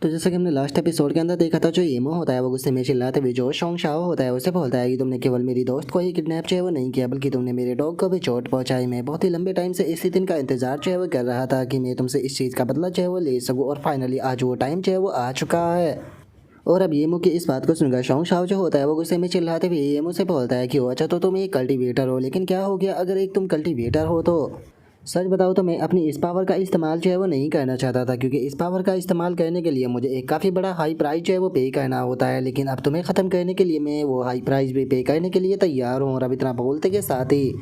तो जैसा कि हमने लास्ट एपिसोड के अंदर देखा था, जो येमो होता है वो गुस्से में चिल्लाते हुए जो शोंग शाओ होता है उसे बोलता है कि तुमने केवल मेरी दोस्त को ही किडनैप जो है वो नहीं किया, बल्कि तुमने मेरे डॉग को भी चोट पहुंचाई। मैं बहुत ही लंबे टाइम से इसी दिन का इंतजार जो है वो कर रहा था कि मैं तुमसे इस चीज़ का बदला जो है वो ले सकूँ, और फाइनली आज वो टाइम जो है वो आ चुका है। और अब येमो की इस बात को सुनकर शोंग शाओ जो होता है वो गुस्से में चिल्लाते हुए येमो से बोलता है कि अच्छा तो तुम एक कल्टीवेटर हो, लेकिन क्या हो गया अगर एक तुम कल्टीवेटर हो तो। सच बताओ तो मैं अपनी इस पावर का इस्तेमाल जो है वो नहीं करना चाहता था, क्योंकि इस पावर का इस्तेमाल करने के लिए मुझे एक काफ़ी बड़ा हाई प्राइस जो है वो पे करना होता है, लेकिन अब तुम्हें ख़त्म करने के लिए मैं वो हाई प्राइस भी पे करने के लिए तैयार हूँ। और अब इतना बोलते के साथ ही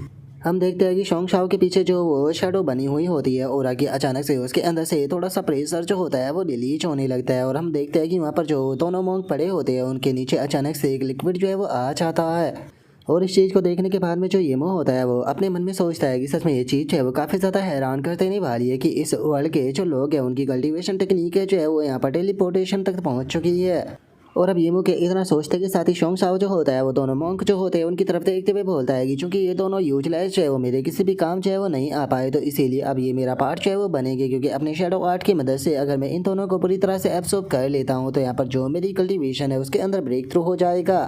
हम देखते हैं कि शोंग शाओ के पीछे जो वो शेडो बनी हुई होती है और आगे अचानक से उसके अंदर से थोड़ा सा प्रेशर जो होता है वो रिलीज होने लगता है, और हम देखते हैं कि वहाँ पर जो दोनों मोंग पड़े होते हैं उनके नीचे अचानक से एक लिक्विड जो है वो आ जाता है। और इस चीज़ को देखने के बाद में जो येमो होता है वो अपने मन में सोचता है कि सच में ये चीज़ जो है वो काफ़ी ज़्यादा हैरान कर देने वाली है कि इस वर्ल्ड के जो लोग हैं उनकी कल्टीवेशन टेक्निक है जो है वो यहाँ पर टेलीपोर्टेशन तक पहुँच चुकी है। और अब येमो के इतना सोचते के साथ ही शोंग शाओ जो होता है वो दोनों मॉन्क जो होते हैं उनकी तरफ देखते हुए बोलता है कि चूंकि ये दोनों यूजलेस जो है वो मेरे किसी भी काम जो है वो नहीं आ पाए, तो इसीलिए अब ये मेरा पार्ट जो है वो बनेंगे, क्योंकि अपने शेडो आर्ट की मदद से अगर मैं इन दोनों को पूरी तरह से एब्सॉर्ब कर लेता हूँ तो यहाँ पर जो मेरी कल्टीवेशन है उसके अंदर ब्रेक थ्रू हो जाएगा।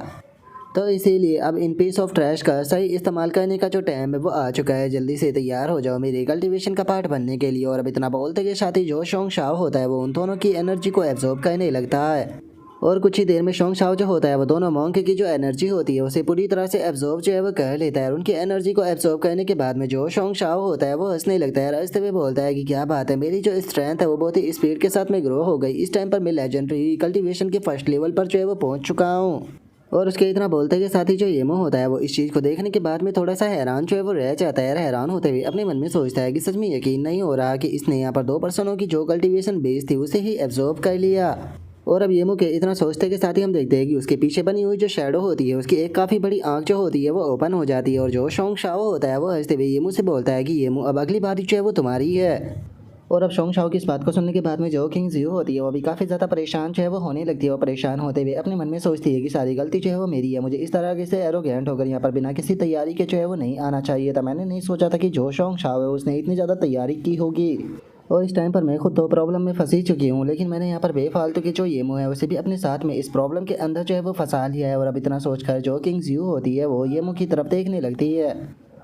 तो इसीलिए अब इन पीस ऑफ ट्रैश का सही इस्तेमाल करने का जो टाइम है वो आ चुका है। जल्दी से तैयार हो जाओ मेरी कल्टीवेशन का पार्ट बनने के लिए। और अब इतना बोलते के साथ ही जो शोंग शाओ होता है वो उन दोनों की एनर्जी को एब्जॉर्ब करने लगता है, और कुछ ही देर में शोंग शाओ जो होता है वो दोनों मॉन्क की जो एनर्जी होती है उसे पूरी तरह से एब्जॉर्ब जो है वो कर लेता है। और उनकी एनर्जी को एब्जॉर्ब करने के बाद में जो शोंग शाओ होता है वो हंसने लगता है, हंसते हुए बोलता है कि क्या बात है, मेरी जो स्ट्रेंथ है वो बहुत ही स्पीड के साथ में ग्रो हो गई। इस टाइम पर मैं लेजेंडरी कल्टीवेशन के फर्स्ट लेवल पर जो है वो पहुंच चुका हूँ। और उसके इतना बोलते के साथ ही जो येमो होता है वो इस चीज़ को देखने के बाद में थोड़ा सा हैरान जो है वो रह जाता है। हैरान होते हुए अपने मन में सोचता है कि सच में यकीन नहीं हो रहा कि इसने यहाँ पर दो पर्सनों की जो कल्टीवेशन बेस थी उसे ही एब्जॉर्ब कर लिया। और अब येमो के इतना सोचते के साथ ही हम देखते हैं कि उसके पीछे बनी हुई जो शेडो होती है उसकी एक काफ़ी बड़ी आंख जो होती है वो ओपन हो जाती है, और जो शोंग शाओ होता है वो हंसते हुए येमो से बोलता है कि येमो अब अगली बारी जो है वो तुम्हारी है। और अब शोंग शाओ की इस बात को सुनने के बाद में जो किंग जियो होती है वो भी काफ़ी ज़्यादा परेशान जो है वो होने लगती है। वो परेशान होते हुए अपने मन में सोचती है कि सारी गलती जो है वो मेरी है, मुझे इस तरह से एरोगेंट होकर यहाँ पर बिना किसी तैयारी के जो है वो नहीं आना चाहिए था। मैंने नहीं सोचा था कि जो शोंग शाओ है उसने इतनी ज़्यादा तैयारी की होगी, और इस टाइम पर मैं खुद तो प्रॉब्लम में फंसी चुकी हूँ, लेकिन मैंने यहाँ पर बेफालतू की जो येमो है उसे भी अपने साथ में इस प्रॉब्लम के अंदर जो है वो फंसा लिया है। और अब इतना सोचकर जो किंग जियो होती है वो येमो की तरफ देखने लगती है,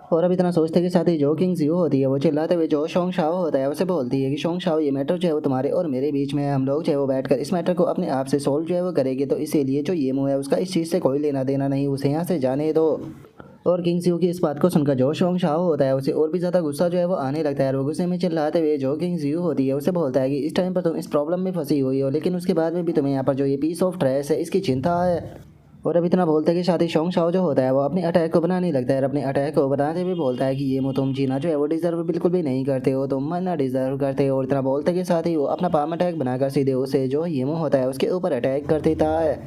और अब इतना सोचते के साथ ही जो किंग जियो होती है वो चिल्लाते हुए जो शोंग शाओ होता है उसे बोलती है कि शोंग शाओ ये मैटर जो है वो तुम्हारे और मेरे बीच में है, हम लोग जो है वो बैठकर इस मैटर को अपने आप से सोल्व जो है वो करेंगे, तो इसीलिए जो येमो है उसका इस चीज़ से कोई लेना देना नहीं, उसे यहाँ से जाने दो। और किंग सियो की इस बात को सुनकर जो शोंग शाओ होता है उसे और भी ज़्यादा गुस्सा जो है वो आने लगता है, और वो गुस्से में चिल्लाते हुए जो किंग सियो होती है उसे बोलता है कि इस टाइम पर तुम इस प्रॉब्लम में फंसी हुई हो, लेकिन उसके बाद में भी तुम्हें यहाँ पर जो ये पीस ऑफ ट्रेस है इसकी चिंता है। और अब इतना बोलते कि साथ ही शोंग शाओ जो होता है वो अपने अटैक को बनाने लगता है, और अपने अटैक को बनाते हुए बोलता है कि ये तुम जीना जो है वो डिजर्व बिल्कुल भी नहीं करते हो, तुम मरना डिजर्व करते हो। और इतना बोलते के साथ ही वो अपना पाम अटैक बनाकर सीधे उसे जो येमो होता है उसके ऊपर अटैक कर देता है।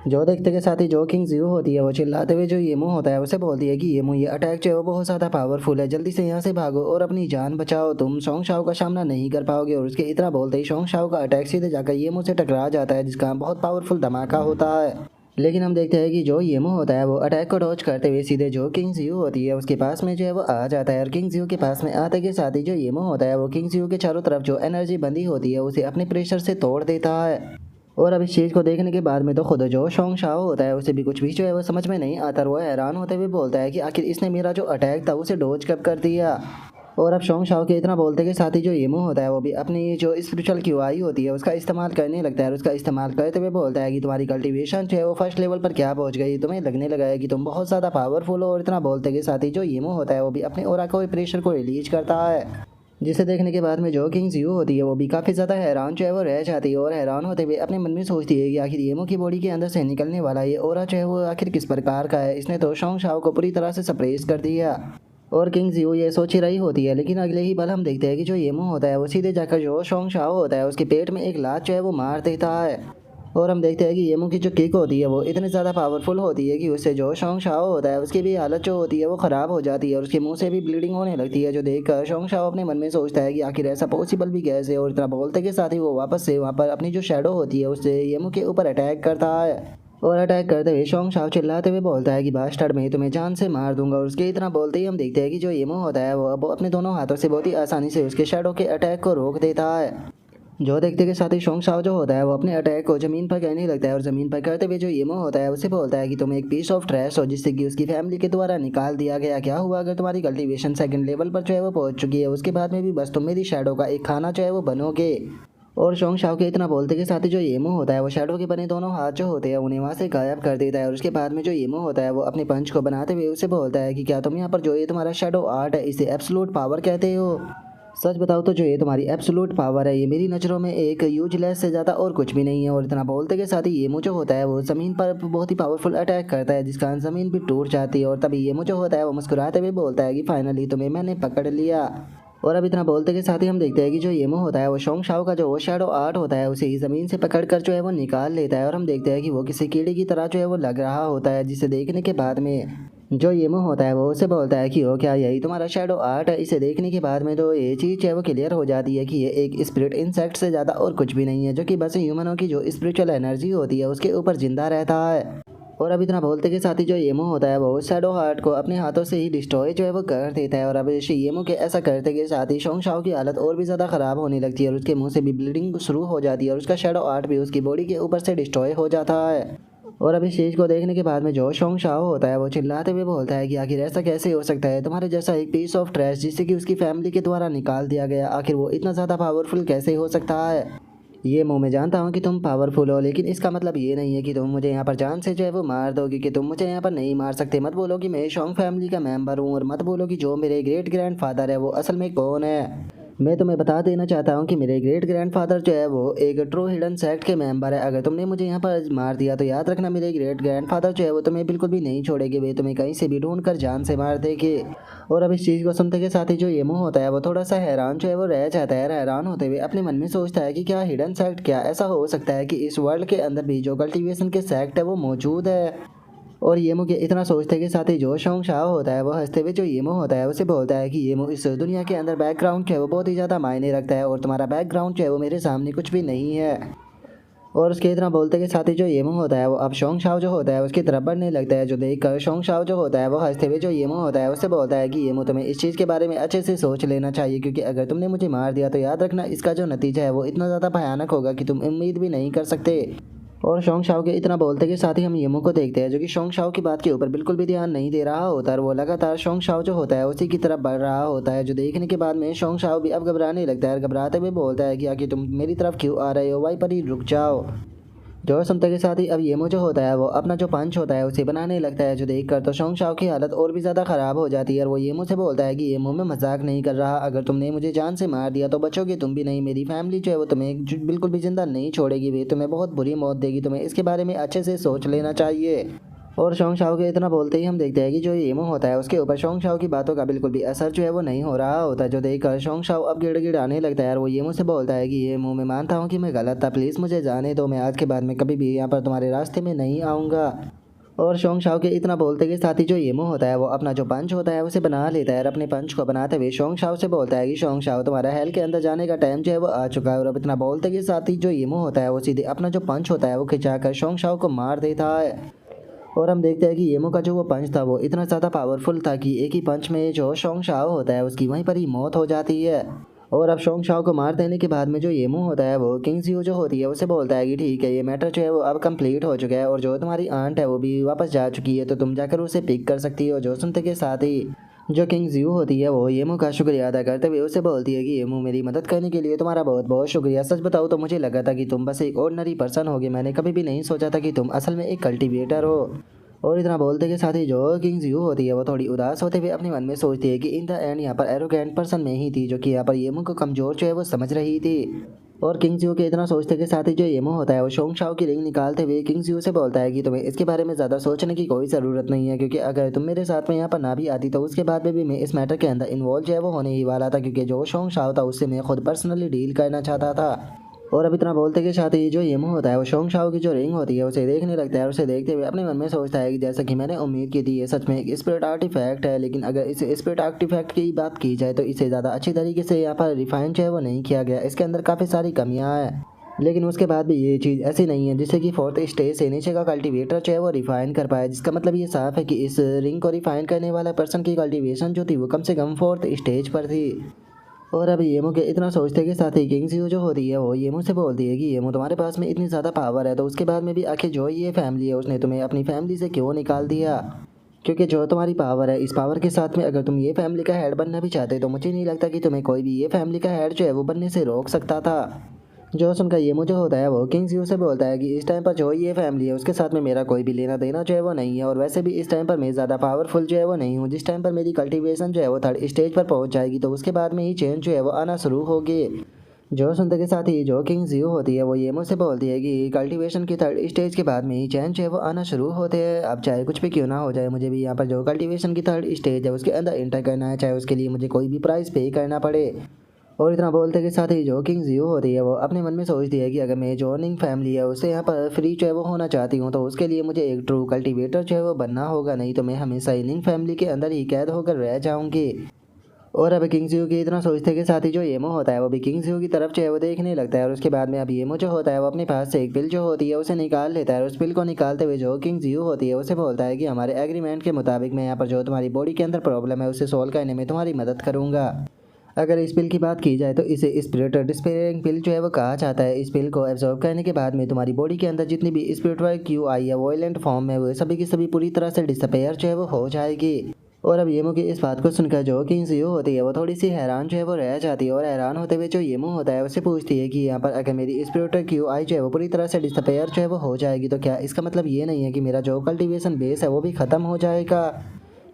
जो देखते के साथ ही जो किंग जियो होती है वो चिल्लाते हुए जो येमो होता है उसे बोलती है कि येमो ये अटैक जो है वो बहुत ज़्यादा पावरफुल है, जल्दी से यहाँ से भागो और अपनी जान बचाओ, तुम शोंग शाओ का सामना नहीं कर पाओगे। और उसके इतना बोलते ही शोंग शाओ का अटैक सीधे जाकर येमो से टकरा जाता है, जिसका बहुत पावरफुल धमाका होता है। लेकिन हम देखते हैं कि जो येमो होता है वो अटैक को डॉज करते हुए सीधे जो किंग जियो होती है उसके पास में जो है वो आ जाता है, और किंग जियो के पास में आते के साथ ही जो येमो होता है वो किंग जियो के चारों तरफ जो एनर्जी बंदी होती है उसे अपने प्रेशर से तोड़ देता है। और अब इस चीज़ को देखने के बाद में तो खुद जो शोंग शाओ होता है उसे भी कुछ भी जो है वो समझ में नहीं आता, और वो हैरान होते हुए बोलता है कि आखिर इसने मेरा जो अटैक था उसे डोज कब कर दिया। और अब शोंग शाओ के इतना बोलते के साथ ही जो येमो होता है वो भी अपनी जो स्पिरिचुअल क्यूआई होती है उसका इस्तेमाल करने लगता है, और उसका इस्तेमाल करते हुए बोलता है कि तुम्हारी कल्टीवेशन जो है वो फर्स्ट लेवल पर क्या पहुंच गई, तुम्हें लगने लगा है कि तुम बहुत ज़्यादा पावरफुल हो। और इतना बोलते के साथ ही जो येमो होता है वो भी अपने ओरा को प्रेशर को रिलीज करता है, जिसे देखने के बाद में जो किंग जियो होती है वो भी काफ़ी ज़्यादा हैरान जो है वो रह जाती है, और हैरान होते हुए अपने मन में सोचती है कि आखिर येमो की बॉडी के अंदर से निकलने वाला ये ओरा जो है वो आखिर किस प्रकार का है, इसने तो शोंग शाओ को पूरी तरह से सप्रेस कर दिया। और किंग जियो ये सोच ही रही होती है, लेकिन अगले ही पल हम देखते हैं कि जो येमो होता है वो सीधे जाकर जो शोंग शाओ होता है उसके पेट में एक लात जो है वो मार देता है। और हम देखते हैं कि येमो की जो किक होती है वो इतनी ज़्यादा पावरफुल होती है कि उससे जो शोंग शाओ होता है उसकी भी हालत जो होती है वो ख़राब हो जाती है, और उसके मुंह से भी ब्लीडिंग होने लगती है, जो देखकर शोंग शाओ अपने मन में सोचता है कि आखिर ऐसा पॉसिबल भी कैसे। और इतना बोलते के साथ ही वो वापस से वहाँ पर अपनी जो शेडो होती है उससे येमो के ऊपर अटैक करता है, और अटैक करते हुए शोंग शाओ चिल्लाते हुए बोलता है कि बास्टर्ड मैं तुम्हें जान से मार दूंगा। और उसके इतना बोलते ही हम देखते हैं कि जो येमो होता है वो अब अपने दोनों हाथों से बहुत ही आसानी से उसके शेडो के अटैक को रोक देता है। जो देखते के साथ ही शोंग शाओ जो होता है वो अपने अटैक को जमीन पर कहने लगता है और जमीन पर करते हुए जो येमो होता है उसे बोलता है कि तुम एक पीस ऑफ ट्रैश हो जिससे कि उसकी फैमिली के द्वारा निकाल दिया गया। क्या हुआ अगर तुम्हारी कल्टीवेशन सेकंड लेवल पर जो है वो पहुंच चुकी है, उसके बाद में भी बस तुम मेरी शैडो का एक खाना जो है वो बनोगे। और शोंग शाओ के इतना बोलते के साथ ही जो येमो होता है वो शैडो के बने दोनों हाथ जो होते हैं उन्हें वहाँ से गायब कर देता है। और उसके बाद में जो येमो होता है वो अपने पंच को बनाते हुए उसे बोलता है कि क्या तुम यहाँ पर जो ये तुम्हारा शैडो आर्ट है इसे एब्सोल्यूट पावर कहते हो? सच बताओ तो जो ये तुम्हारी एब्सोल्यूट पावर है ये मेरी नज़रों में एक यूजलेस से ज़्यादा और कुछ भी नहीं है। और इतना बोलते के साथ ही ये मुझे होता है वो ज़मीन पर बहुत ही पावरफुल अटैक करता है जिसका ज़मीन भी टूट जाती है। और तभी ये मुझे होता है वो मुस्कुराते हुए बोलता है कि फाइनली तुम्हें मैंने पकड़ लिया। और अब इतना बोलते के साथ ही हम देखते हैं कि जो येमो होता है वो शोंग शाओ का जो वो शैडो आर्ट होता है उसे ही ज़मीन से पकड़ कर जो है वो निकाल लेता है। और हम देखते हैं कि वो किसी कीड़े की तरह जो है वो लग रहा होता है, जिसे देखने के बाद में जो येमो होता है वो उसे बोलता है कि ओ क्या यही तुम्हारा शैडो आर्ट है? इसे देखने के बाद में तो ये चीज़ है वो क्लियर हो जाती है कि ये एक स्पिरिट इंसेक्ट से ज़्यादा और कुछ भी नहीं है, जो कि बस ह्यूमनों की जो स्पिरिचुअल एनर्जी होती है उसके ऊपर जिंदा रहता है। और अब इतना बोलते के साथ ही जो येमो होता है वो शैडो हार्ट को अपने हाथों से ही डिस्ट्रॉय जो है वो कर देता है। और अब इसे येमो के ऐसा करते के साथ ही शोंग शाओ की हालत और भी ज़्यादा ख़राब होने लगती है और उसके मुंह से भी ब्लीडिंग शुरू हो जाती है और उसका शैडो आर्ट भी उसकी बॉडी के ऊपर से डिस्ट्रॉय हो जाता है। और अब इस चीज़ को देखने के बाद में जो शोंग शाओ होता है वो चिल्लाते हुए बोलता है कि आखिर ऐसा कैसे हो सकता है? तुम्हारे जैसा एक पीस ऑफ ट्रैश जिसे कि उसकी फैमिली के द्वारा निकाल दिया गया, आखिर वो इतना ज़्यादा पावरफुल कैसे हो सकता है? ये मुँह मैं जानता हूँ कि तुम पावरफुल हो, लेकिन इसका मतलब ये नहीं है कि तुम मुझे यहाँ पर जान से जो है वो मार दोगे, कि तुम मुझे यहाँ पर नहीं मार सकते। मत बोलो कि मैं शोंग फैमिली का मेंबर हूँ और मत बोलो कि जो मेरे ग्रेट ग्रैंड फादर है वो असल में कौन है। मैं तुम्हें बता देना चाहता हूँ कि मेरे ग्रेट ग्रैंडफादर जो है वो एक ट्रू हिडन सेक्ट के मेंबर है। अगर तुमने मुझे यहाँ पर मार दिया तो याद रखना मेरे ग्रेट ग्रैंडफादर जो है वो तुम्हें बिल्कुल भी नहीं छोड़ेंगे, वे तुम्हें कहीं से भी ढूंढ कर जान से मार देंगे। और अब इस चीज़ को सुनते के साथ ही जो येमो होता है वो थोड़ा सा हैरान जो है वो रह जाता है। हैरान होते हुए अपने मन में सोचता है कि क्या हिडन सेक्ट, क्या ऐसा हो सकता है कि इस वर्ल्ड के अंदर भी जो कल्टीवेशन के सेक्ट है वो मौजूद है? और येमो के इतना सोचते के साथ ही जो शोंग शाओ होता है वो हंसते हुए जो येमो होता है उसे बोलता है कि येमो इस दुनिया के अंदर बैकग्राउंड जो है वो बहुत ही ज़्यादा मायने रखता है और तुम्हारा बैकग्राउंड जो है वो मेरे सामने कुछ भी नहीं है। और उसके इतना बोलते के साथ ही जो येमो होता है वो अब शोंग शाओ जो होता है उसकी तरफ बढ़ने लगता है, जो देख कर शोंग शाओ जो होता है वो हंसते हुए जो येमो होता है उससे बोलता है कि येमो तुम्हें इस चीज़ के बारे में अच्छे से सोच लेना चाहिए, क्योंकि अगर तुमने मुझे मार दिया तो याद रखना इसका जो नतीजा है वो इतना ज़्यादा भयानक होगा कि तुम उम्मीद भी नहीं कर सकते। और शोंग शाओ के इतना बोलते के साथ ही हम येमो को देखते हैं जो कि शोंग शाओ की बात के ऊपर बिल्कुल भी ध्यान नहीं दे रहा होता है। वो लगातार शोंग शाओ जो होता है उसी की तरफ बढ़ रहा होता है, जो देखने के बाद में शोंग शाओ भी अब घबराने लगता है। घबराते हुए बोलता है कि आखिर तुम मेरी तरफ क्यों आ रहे हो? वहीं पर ही रुक जाओ। जो सुनते के साथ ही अब येमो जो होता है वो अपना जो पंच होता है उसे बनाने लगता है, जो देखकर तो शोंग शाओ की हालत और भी ज़्यादा ख़राब हो जाती है। और वो येमो से बोलता है कि येमो मैं मजाक नहीं कर रहा, अगर तुमने मुझे जान से मार दिया तो बचोगे तुम भी नहीं, मेरी फैमिली जो है वो तुम्हें बिल्कुल भी जिंदा नहीं छोड़ेगी, वे तुम्हें बहुत बुरी मौत देगी, तुम्हें इसके बारे में अच्छे से सोच लेना चाहिए। और शोंग शाओ के इतना बोलते ही हम देखते हैं कि जो येमो होता है उसके ऊपर शोंग शाओ की बातों का बिल्कुल भी असर जो है वो नहीं हो रहा होता, जो देखकर शोंग शाओ अब गिड़गिड़ाने लगता है। और वो येमो से बोलता है कि येमो मैं मानता हूँ कि मैं गलत था, प्लीज़ मुझे जाने दो, मैं आज के बाद में कभी भी यहाँ पर तुम्हारे रास्ते में नहीं आऊँगा। और शोंग शाओ के इतना बोलते के साथ ही जो येमो होता है वो अपना जो पंच होता है उसे बना लेता है और अपने पंच को बनाते हुए शोंग शाओ से बोलता है कि शोंग शाओ तुम्हारा हेल के अंदर जाने का टाइम जो है वो आ चुका है। और अब इतना बोलते के साथ ही जो येमो होता है वो सीधे अपना जो पंच होता है वो खिंचाकर शोंग शाओ को मार देता है। और हम देखते हैं कि येमो का जो वो पंच था वो इतना ज़्यादा पावरफुल था कि एक ही पंच में जो शोंग शाओ होता है उसकी वहीं पर ही मौत हो जाती है। और अब शोंग शाओ को मार देने के बाद में जो येमो होता है वो किंग जियो जो होती है उसे बोलता है कि ठीक है, ये मैटर जो है वो अब कंप्लीट हो चुका है और जो तुम्हारी आंट है वो भी वापस जा चुकी है, तो तुम जाकर उसे पिक कर सकती हो। जो सुनते के साथ ही जो किंग जियो होती है वो येमो का शुक्रिया अदा करते हुए उसे बोलती है कि येमो मेरी मदद करने के लिए तुम्हारा बहुत बहुत शुक्रिया। सच बताओ तो मुझे लगा था कि तुम बस एक ऑर्डिनरी पर्सन होगे, मैंने कभी भी नहीं सोचा था कि तुम असल में एक कल्टीवेटर हो। और इतना बोलते के साथ ही जो किंग जियो होती है वो थोड़ी उदास होते हुए अपने मन में सोचती है कि इन द एंड यहाँ पर एरोगेंट पर्सन में ही थी, जो कि यहाँ पर येमो को कमज़ोर जो है वो समझ रही थी। और किंग जियो के इतना सोचते के साथ ही जो येमो होता है वो शोंग शाओ की रिंग निकालते हुए किंग जियो से बोलता है कि तुम्हें इसके बारे में ज़्यादा सोचने की कोई ज़रूरत नहीं है, क्योंकि अगर तुम मेरे साथ में यहाँ पर ना भी आती तो उसके बाद में भी मैं इस मैटर के अंदर इन्वॉल्व जो है वो होने ही वाला था, क्योंकि जो शोंग शाओ था उससे मैं खुद पर्सनली डील करना चाहता था। और अब इतना बोलते के साथ ही जो येमो होता है वो शोंग शाओ की जो रिंग होती है उसे देखने लगता है और उसे देखते हुए अपने मन में सोचता है कि जैसा कि मैंने उम्मीद की थी ये सच में एक स्पिरिट आर्टिफैक्ट है, लेकिन अगर इस स्पिरिट आर्टिफैक्ट की बात की जाए तो इसे ज़्यादा अच्छी तरीके से यहाँ पर रिफाइन जो है वो नहीं किया गया, इसके अंदर काफ़ी सारी कमियाँ हैं। लेकिन उसके बाद भी ये चीज़ ऐसी नहीं है जिससे कि फोर्थ स्टेज से नीचे का कल्टीवेटर जो है वो रिफाइन कर पाए, जिसका मतलब ये साफ है कि इस रिंग को रिफाइन करने वाला पर्सन की कल्टीवेशन जो थी वो कम से कम फोर्थ स्टेज पर थी। और अब येमो के इतना सोचते के साथ ही किंग जियो जो होती है वो येमो से बोलती है कि येमो तुम्हारे पास में इतनी ज़्यादा पावर है तो उसके बाद में भी आखिर जो ये फैमिली है उसने तुम्हें अपनी फैमिली से क्यों निकाल दिया। क्योंकि जो तुम्हारी पावर है इस पावर के साथ में अगर तुम ये फैमिली का हेड बनना भी चाहते तो मुझे नहीं लगता कि तुम्हें कोई भी ये फैमिली का हेड जो है वो बनने से रोक सकता था। जो सुनकर ये मुझे होता है वो किंग जियो से बोलता है कि इस टाइम पर जो ये फैमिली है उसके साथ में मेरा कोई भी लेना देना जो है वो नहीं है, और वैसे भी इस टाइम पर मैं ज़्यादा पावरफुल जो है वो नहीं हूँ। जिस टाइम पर मेरी कल्टीवेशन जो है वो थर्ड स्टेज पर पहुँच जाएगी तो उसके बाद में ही चेंज जो है वो आना शुरू होगी। जो सुनते के साथ ही जो किंग जियो होती है वो ये मुझसे बोलती है कि कल्टीवेशन की थर्ड स्टेज के बाद में ही चेंज जो है वो आना शुरू होते हैं। अब चाहे कुछ भी क्यों ना हो जाए मुझे भी यहाँ पर जो कल्टीवेशन की थर्ड स्टेज है उसके अंदर एंटर करना है, चाहे उसके लिए मुझे कोई भी प्राइस पे करना पड़े। और इतना बोलते के साथ ही जो किंग जियो होती है वो अपने मन में सोचती है कि अगर मैं जॉइनिंग फैमिली है उससे यहाँ पर फ्री जो है वो होना चाहती हूँ तो उसके लिए मुझे एक ट्रू कल्टीवेटर जो है वो बनना होगा, नहीं तो मैं हमेशा इनिंग फैमिली के अंदर ही कैद होकर रह जाऊँगी। और अब किंग जियो की इतना सोचते के साथ ही जो येमो होता है वो भी किंग जियो की तरफ जो है वो देखने लगता है, और उसके बाद में अब येमो जो होता है वो अपने पास से एक पिल जो होती है उसे निकाल लेता है, और उस पिल को निकालते हुए जो किंग जियो होती है उसे बोलता है कि हमारे एग्रीमेंट के मुताबिक मैं यहाँ पर जो तुम्हारी बॉडी के अंदर प्रॉब्लम है उसे सॉल्व करने में तुम्हारी मदद करूँगा। अगर इस पिल की बात की जाए तो इसे स्पिरिट डिस्पेयरिंग पिल जो है वो कहा जाता है। इस पिल को एब्जॉर्ब करने के बाद में तुम्हारी बॉडी के अंदर जितनी भी स्पिरिचुअल क्यू आई है वॉयलेंट फॉर्म में वो सभी की सभी पूरी तरह से डिसअपेयर जो है वो हो जाएगी। और अब येमो की इस बात को सुनकर जो किंग जियो होती है वो थोड़ी सी हैरान जो है वो रह जाती है, और हैरान होते हुए जो येमो होता है उससे पूछती है कि यहाँ पर अगर मेरी स्पिरिचुअल क्यू आई जो है वो पूरी तरह से डिसअपेयर जो है वो हो जाएगी तो क्या इसका मतलब ये नहीं है कि मेरा जो कल्टीवेशन बेस है वो भी ख़त्म हो जाएगा।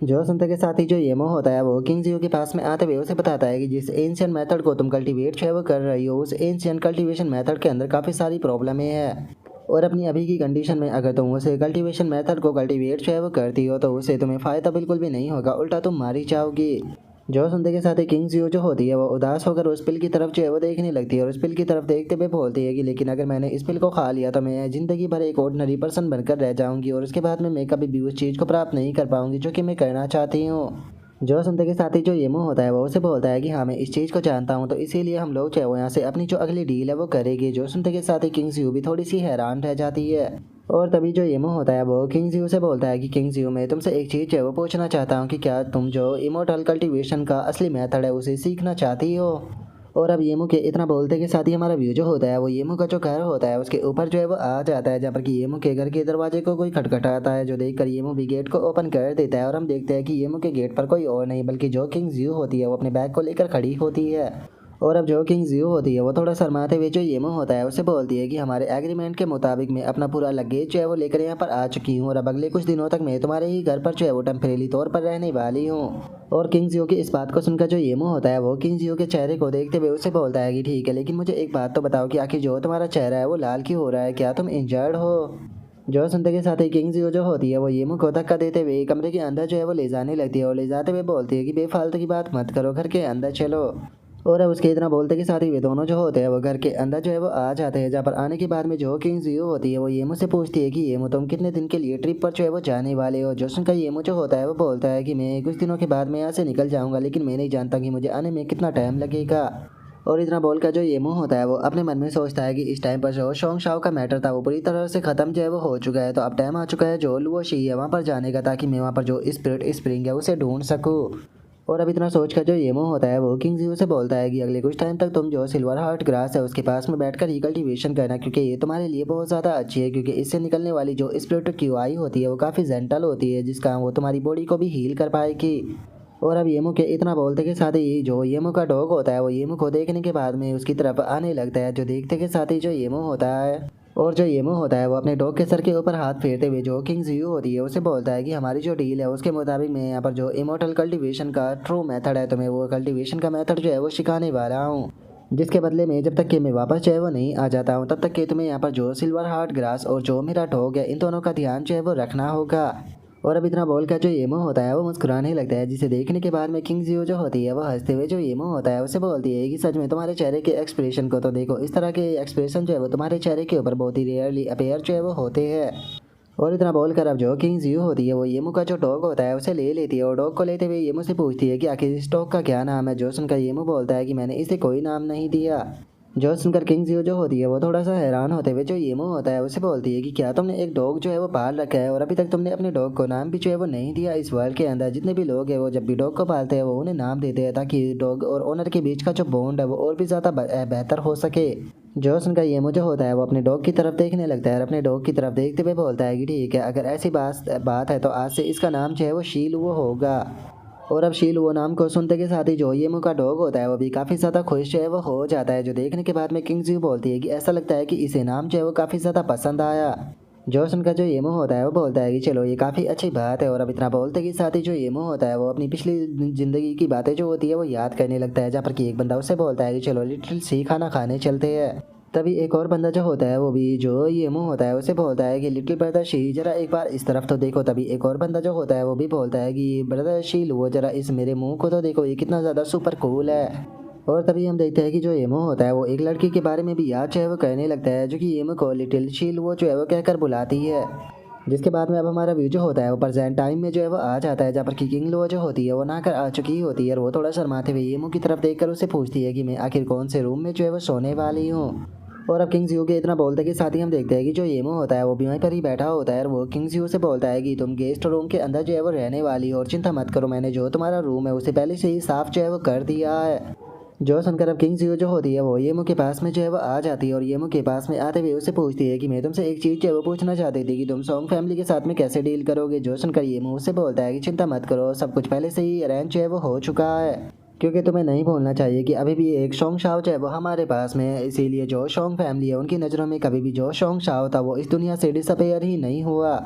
जो सुनते के साथ ही जो येमो होता है वो किंग जियो के पास में आते हुए उसे बताता है कि जिस एंशियंट मेथड को तुम कल्टीवेट जो है वो कर रही हो उस एंशियंट कल्टीवेशन मेथड के अंदर काफ़ी सारी प्रॉब्लमें हैं, और अपनी अभी की कंडीशन में अगर तुम उसे कल्टीवेशन मेथड को कल्टीवेट जो है वो करती हो तो उससे तुम्हें फ़ायदा बिल्कुल भी नहीं होगा, उल्टा तुम मारी जाओगी। जो सुनते के साथ ही किंग जियो जो होती है वो उदास होकर उस पिल की तरफ जो है वो देखने लगती है, और उस पिल की तरफ देखते हुए बोलती है कि लेकिन अगर मैंने इस पिल को खा लिया तो मैं ज़िंदगी भर एक ऑर्डिनरी पर्सन बनकर रह जाऊंगी, और उसके बाद में मैं कभी भी उस चीज़ को प्राप्त नहीं कर पाऊंगी जो कि मैं करना चाहती हूँ। जो सुनते के साथ ही जो येमो होता है वो उसे बोलता है कि हाँ मैं इस चीज़ को जानता हूँ तो इसीलिए हम लोग जो है वो यहाँ से अपनी जो अगली डील है वो करेंगे। जो सुनते के साथ ही किंग जियो भी थोड़ी सी हैरान रह जाती है, और तभी जो येमो होता है वो किंग जियो से बोलता है कि किंग जियो मैं तुमसे एक चीज़ जो है वो पूछना चाहता हूँ कि क्या तुम जो इमोर्टल कल्टीवेशन का असली मेथड है उसे सीखना चाहती हो। और अब येमो के इतना बोलते के साथ ही हमारा व्यू जो होता है वो येमो का जो घर होता है उसके ऊपर जो है वो आ जाता है, जहाँ पर कि येमो के घर के दरवाजे को कोई खटखटाता है, जो देखकर येमो भी गेट को ओपन कर देता है, और हम देखते हैं कि येमो के गेट पर कोई और नहीं बल्कि जो किंग जियो होती है वो अपने बैग को लेकर खड़ी होती है। और अब जो किंग जियो होती है वो थोड़ा शर्माते हुए जो येमो होता है उससे बोलती है कि हमारे एग्रीमेंट के मुताबिक मैं अपना पूरा लगेज जो है वो लेकर यहाँ पर आ चुकी हूँ, और अब अगले कुछ दिनों तक मैं तुम्हारे ही घर पर जो है वो टेम्परेरी तौर पर रहने वाली हूँ। और किंग जियो की इस बात को सुनकर जो येमो होता है वो किंग जियो के चेहरे को देखते हुए उससे बोलता है कि ठीक है, लेकिन मुझे एक बात तो बताओ कि आखिर जो तुम्हारा चेहरा है वो लाल क्यों हो रहा है, क्या तुम इंजर्ड हो। जो सुनते के साथ ही किंग जियो जो होती है वो येमो को धक्का देते हुए कमरे के अंदर जो है वो ले जाने लगती है, और ले जाते हुए बोलती है कि बेफालतू की बात मत करो, घर के अंदर चलो। और अब उसके इतना बोलते के साथ ही वे दोनों जो होते हैं वो घर के अंदर जो है वो आ जाते हैं, जहाँ पर आने के बाद में जो किंग जियो होती है वो येमो से पूछती है कि येमो तुम कितने दिन के लिए ट्रिप पर जो है वो जाने वाले हो। जो सुनकर येमो जो होता है वो बोलता है कि मैं कुछ दिनों के बाद में यहाँ से निकल जाऊँगा, लेकिन मैं नहीं जानता कि मुझे आने में कितना टाइम लगेगा। और इतना बोलकर जो येमो होता है वो अपने मन में सोचता है कि इस टाइम पर जो शोंग शाओ का मैटर था वो पूरी तरह से ख़त्म जो है वो हो चुका है, तो अब टाइम आ चुका है जो लुओ शी है वहाँ पर जाने का, ताकि मैं वहाँ पर जो स्पिरिट स्प्रिंग है उसे ढूंढ सकूँ। और अब इतना सोचकर जो येमो होता है वो किंग जियो से बोलता है कि अगले कुछ टाइम तक तुम जो सिल्वर हार्ट ग्रास है उसके पास में बैठकर ही कल्टीवेशन करना, क्योंकि ये तुम्हारे लिए बहुत ज़्यादा अच्छी है, क्योंकि इससे निकलने वाली जो स्पिरिट क्यू आई होती है वो काफ़ी जेंटल होती है, जिसका वो तुम्हारी बॉडी को भी हील कर पाएगी। और अब येमो के इतना बोलते के साथ ही जो येमो का डॉग होता है वो येमो को देखने के बाद में उसकी तरफ आने लगता है, जो देखते के साथ ही जो येमो होता है और जो येमो होता है वो अपने डॉग के सर के ऊपर हाथ फेरते हुए जो किंग जियो होती है उसे बोलता है कि हमारी जो डील है उसके मुताबिक मैं यहाँ पर जो इमोर्टल कल्टीवेशन का ट्रू मेथड है तो मैं वो कल्टीवेशन का मेथड जो है वो सिखाने वाला हूँ, जिसके बदले में जब तक कि मैं वापस जो है वो नहीं आ जाता हूँ तब तक कि तुम्हें यहाँ पर जो सिल्वर हार्ट ग्रास और जो मेरा डॉग है इन दोनों का ध्यान जो है वो रखना होगा। और अब इतना बोलकर जो येमो होता है वो मुस्कुराने लगता है, जिसे देखने के बाद में किंग जियो जो होती है वो हंसते हुए जो येमो होता है उसे बोलती है कि सच में तुम्हारे चेहरे के एक्सप्रेशन को तो देखो, इस तरह के एक्सप्रेशन जो है वो तुम्हारे चेहरे के ऊपर बहुत ही रेयरली अपेयर जो है वो होते हैं। और इतना बोलकर अब जो किंग जियो होती है वो येमो का जो डॉग होता है उसे ले लेती है, और डॉग को लेते हुए येमो से पूछती है कि आखिर इस डॉग का क्या नाम है। जो सुनकर येमो बोलता है कि मैंने इसे कोई नाम नहीं दिया। जो सुनकर किंग जियो जो होती है वो थोड़ा सा हैरान होते हुए जो येमो होता है उसे बोलती है कि क्या तुमने एक डॉग जो है वो पाल रखा है और अभी तक तुमने अपने डॉग को नाम भी जो है वो नहीं दिया। इस वर्ल्ड के अंदर जितने भी लोग हैं वो जब भी डॉग को पालते हैं वो उन्हें नाम देते हैं ताकि डॉग और ओनर के बीच का जो बॉन्ड है वो और भी ज़्यादा बेहतर हो सके। जो सुनकर येमो जो होता है वो अपने डॉग की तरफ देखने लगता है और अपने डॉग की तरफ देखते हुए बोलता है कि ठीक है, अगर ऐसी बात है तो आज से इसका नाम जो है वो शील वो होगा। और अब शील वो नाम को सुनते के साथ ही जो येमो का डॉग होता है वो भी काफ़ी ज़्यादा खुश जो है वो हो जाता है। जो देखने के बाद में किंग जी बोलती है कि ऐसा लगता है कि इसे नाम जो है वो काफ़ी ज़्यादा पसंद आया। जो सुनकर जो येमो होता है वो बोलता है कि चलो ये काफ़ी अच्छी बात है। और अब इतना बोलते के साथ ही जो येमो होता है वो अपनी पिछली ज़िंदगी की बातें जो होती है वो याद करने लगता है, जहाँ पर कि एक बंदा उससे बोलता है कि चलो लिटिल सी खाना खाने चलते हैं। तभी एक और बंदा जो होता है वो भी जो येमो होता है उसे बोलता है कि लिटिल ब्रदर शी जरा एक बार इस तरफ तो देखो। तभी एक और बंदा जो होता है वो भी बोलता है कि ब्रदर शील वो जरा इस मेरे मुंह को तो देखो, ये कितना ज़्यादा सुपर कूल है। और तभी हम देखते हैं कि जो येमो होता है वो एक लड़की के बारे में भी याद जो है वो कहने लगता है, जो कि येमो को लिटिल शील वो जो है वो कहकर बुलाती है। जिसके बाद में अब हमारा व्यू जो होता है वो प्रेजेंट टाइम में जो है वो आ जाता है, जहाँ पर किंग लो जो होती है वो नहाकर आ चुकी होती है और वो थोड़ा शर्माते हुए येमो की तरफ देखकर उसे पूछती है कि मैं आखिर कौन से रूम में जो है वो सोने वाली हूँ। और अब किंग जियो के इतना बोलते के साथ ही हम देखते हैं कि जो येमो होता है वो भी वहीं पर ही बैठा होता है और वो किंग जियो से बोलता है कि तुम गेस्ट रूम के अंदर जो है वो रहने वाली हो और चिंता मत करो, मैंने जो तुम्हारा रूम है उसे पहले से ही साफ जो है वो कर दिया है। जो सुनकर अब किंग जियो जो होती है वो येमो के पास में जो है वो आ जाती है और येमो के पास में आते हुए उससे पूछती है कि मैं तुमसे एक चीज़ जो है वो पूछना चाहती थी कि तुम सॉन्ग फैमिली के साथ में कैसे डील करोगे। जो सुनकर येमो उससे बोलता है कि चिंता मत करो, सब कुछ पहले से ही अरेंज जो है वो हो चुका है, क्योंकि तुम्हें नहीं भूलना चाहिए कि अभी भी एक शोंग शाओ जो है वो हमारे पास में है। इसीलिए जो शोंग फैमिली है उनकी नज़रों में कभी भी जो शोंग शाओ था वो इस दुनिया से डिसअपेयर ही नहीं हुआ।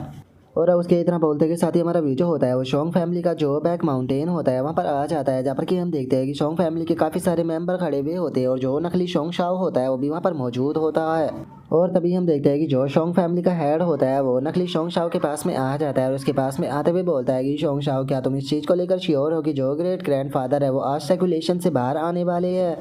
और अब उसके इतना बोलते के साथ ही हमारा व्यू जो होता है वो शोंग फैमिली का जो बैक माउंटेन होता है वहाँ पर आ जाता है, जहाँ पर कि हम देखते हैं कि शोंग फैमिली के काफ़ी सारे मेंबर खड़े हुए होते हैं और जो नकली शोंग शाओ होता है वो भी वहाँ पर मौजूद होता है। और तभी हम देखते हैं कि जो शोंग फैमिली का हेड होता है वो नकली शोंग शाओ के पास में आ जाता है और उसके पास में आते हुए बोलता है कि शोंग शाओ क्या तुम इस चीज़ को लेकर श्योर हो कि जो ग्रेट ग्रैंडफादर है वो आज सर्कुलेशन से बाहर आने वाले हैं।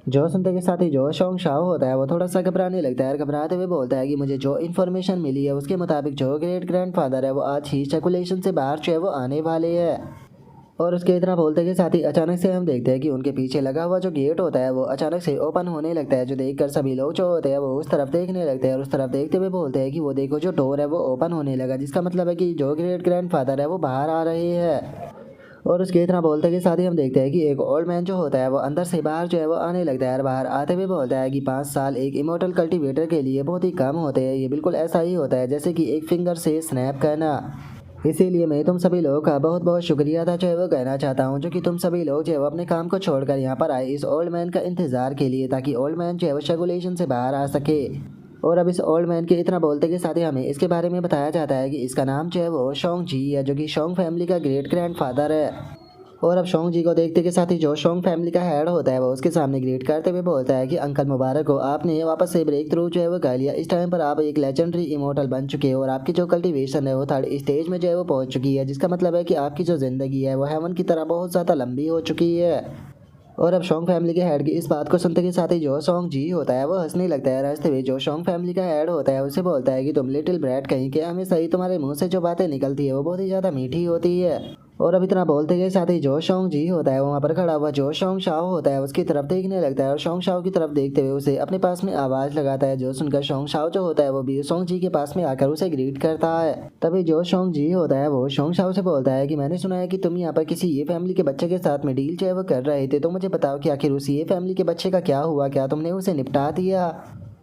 जो सुनते के साथ ही जो शोंग शाओ होता है वो थोड़ा सा घबराने लगता है और घबराते हुए बोलता है कि मुझे जो इन्फॉर्मेशन मिली है उसके मुताबिक जो ग्रेट ग्रैंडफादर है वो आज ही सर्कुलेशन से बाहर जो है वो आने वाले हैं। और उसके इतना बोलते के साथ ही अचानक से हम देखते हैं कि उनके पीछे लगा हुआ जो गेट होता है वो अचानक से ओपन होने लगता है, जो देखकर सभी लोग जो होते हैं वो उस तरफ देखने लगते हैं और उस तरफ देखते हुए बोलते हैं कि वो देखो जो डोर है वो ओपन होने लगा, जिसका मतलब है कि जो ग्रेट ग्रैंडफादर है वो बाहर आ रहे हैं। और उसके इतना बोलते के साथ ही हम देखते हैं कि एक ओल्ड मैन जो होता है वो अंदर से बाहर जो है वो आने लगता है और बाहर आते हुए बोलता है कि 5 साल एक इमोर्टल कल्टीवेटर के लिए बहुत ही कम होते हैं। ये बिल्कुल ऐसा ही होता है जैसे कि एक फिंगर से स्नैप करना। इसीलिए मैं तुम सभी लोगों का बहुत बहुत शुक्रिया अदा जो है वो कहना चाहता हूँ, जो कि तुम सभी लोग जो है वो अपने काम को छोड़कर यहाँ पर आए इस ओल्ड मैन का इंतज़ार के लिए, ताकि ओल्ड मैन जो है वो सर्कुलेशन से बाहर आ सके। और अब इस ओल्ड मैन के इतना बोलते के साथ ही हमें इसके बारे में बताया जाता है कि इसका नाम जो है वो शोंग जी है, जो कि शोंग फैमिली का ग्रेट ग्रैंडफादर है। और अब शोंग जी को देखते के साथ ही जो शोंग फैमिली का हेड होता है वो उसके सामने ग्रीट करते हुए बोलता है कि अंकल मुबारक हो, आपने वापस से ब्रेक थ्रू जो है वो कर लिया। इस टाइम पर आप एक लेजेंडरी इमोर्टल बन चुके हो और आपकी जो कल्टीवेशन है वो थर्ड स्टेज में जो है वो पहुंच चुकी है, जिसका मतलब है कि आपकी जो ज़िंदगी है वो हेवन की तरह बहुत ज़्यादा लंबी हो चुकी है। और अब शोंग फैमिली के हेड की इस बात को सुनते के साथ ही जो शोंग जी होता है वो हंसने लगता है। हंसते हुए जो शोंग फैमिली का हेड होता है उसे बोलता है कि तुम लिटिल ब्रैट कहीं के हमेशा ही तुम्हारे मुंह से जो बातें निकलती है वो बहुत ही ज़्यादा मीठी होती है। और अब इतना बोलते के साथ ही जो शोंग जी होता है वहाँ पर खड़ा हुआ जो शोंग शाओ होता है उसकी तरफ देखने लगता है और शोंग शाओ की तरफ देखते हुए उसे अपने पास में आवाज़ लगाता है। जो सुनकर शोंग शाओ जो होता है वो भी शोंग जी के पास में आकर उसे ग्रीट करता है। तभी जो शोंग जी होता है वो शोंग शाओ से बोलता है कि मैंने सुना है कि तुम यहाँ पर किसी ये फैमिली के बच्चे के साथ में डील जो है वो कर रहे थे, तो मुझे बताओ कि आखिर उस ये फैमिली के बच्चे का क्या हुआ, क्या तुमने उसे निपटा दिया।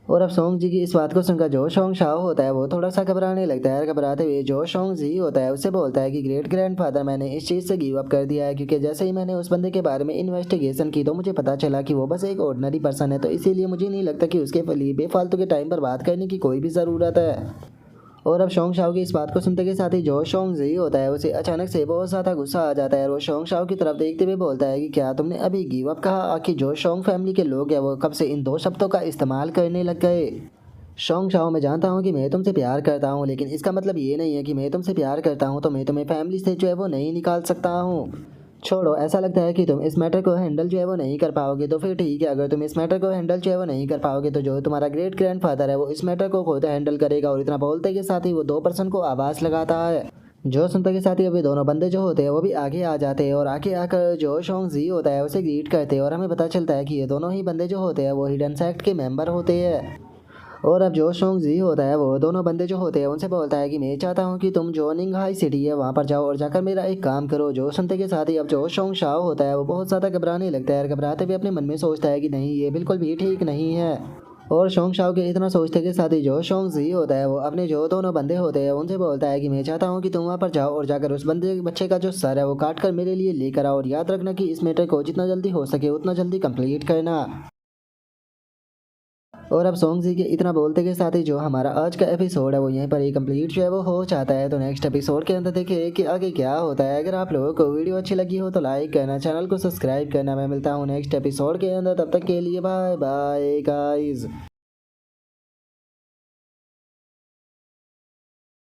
और अब शोंग जी की इस बात को सुनकर जो शोंग शाओ होता है वो थोड़ा सा घबराने लगता है। घबराते हुए जो शोंग जी होता है उससे बोलता है कि ग्रेट ग्रैंडफादर मैंने इस चीज़ से गिव अप कर दिया है, क्योंकि जैसे ही मैंने उस बंदे के बारे में इन्वेस्टिगेशन की तो मुझे पता चला कि वो बस एक ऑर्डिनरी पर्सन है, तो इसीलिए मुझे नहीं लगता कि उसके लिए बेफालतू के टाइम पर बात करने की कोई भी ज़रूरत है। और अब शोंग शाओ की इस बात को सुनते के साथ ही जो शोंग जी होता है उसे अचानक से बहुत ज़्यादा गुस्सा आ जाता है और वो शोंग शाओ की तरफ देखते हुए बोलता है कि क्या तुमने अभी गिव अप कहा। आखिर जो शोंग फैमिली के लोग हैं वो कब से इन दो शब्दों का इस्तेमाल करने लग गए। शोंग शाओ मैं जानता हूँ कि मैं तुमसे प्यार करता हूँ, लेकिन इसका मतलब ये नहीं है कि मैं तुमसे प्यार करता हूँ तो मैं तुम्हें फैमिली से जो है वो नहीं निकाल सकता हूँ। छोड़ो, ऐसा लगता है कि तुम इस मैटर को हैंडल जो है वो नहीं कर पाओगे, तो फिर ठीक है, अगर तुम इस मैटर को हैंडल जो है वो नहीं कर पाओगे तो जो तुम्हारा ग्रेट ग्रैंडफादर है वो इस मैटर को खुद हैंडल करेगा। और इतना बोलते के साथ ही वो 2 पर्सन को आवाज़ लगाता है। जो सुनते के साथ ही अभी दोनों बंदे जो होते हैं वो भी आगे आ जाते हैं और आगे आकर जो शोंग जी होता है उसे ग्रीट करते हैं और हमें पता चलता है कि ये दोनों ही बंदे जो होते हैं वो हिडन सेक्ट के मेंबर होते हैं। और अब जो शोंग जी होता है वो दोनों बंदे जो होते हैं उनसे बोलता है कि मैं चाहता हूँ कि तुम जो निंग हाई सिटी है वहाँ पर जाओ और जाकर मेरा एक काम करो। जो सुनते के साथ ही अब जो शोंग शाओ होता है वो बहुत ज़्यादा घबराने लगता है और घबराते हुए अपने मन में सोचता है कि नहीं, ये बिल्कुल भी ठीक नहीं है। और शोंग शाओ के इतना सोचते के साथ ही जो शोंग जी होता है वो अपने जो दोनों बंदे होते हैं उनसे बोलता है कि मैं चाहता हूँ कि तुम वहाँ पर जाओ और जाकर उस बंदे बच्चे का जो सर है वो काट कर मेरे लिए लेकर आओ और याद रखना कि इस मैटर को जितना जल्दी हो सके उतना जल्दी कंप्लीट करना। और अब सॉन्ग जी के इतना बोलते के साथ ही जो हमारा आज का एपिसोड है वो यहीं पर ही कंप्लीट जो है वो हो जाता है। तो नेक्स्ट एपिसोड के अंदर देखिए कि आगे क्या होता है। अगर आप लोगों को वीडियो अच्छी लगी हो तो लाइक करना, चैनल को सब्सक्राइब करना। मैं मिलता हूँ नेक्स्ट एपिसोड के अंदर, तब तक के लिए बाय बाय गाइज।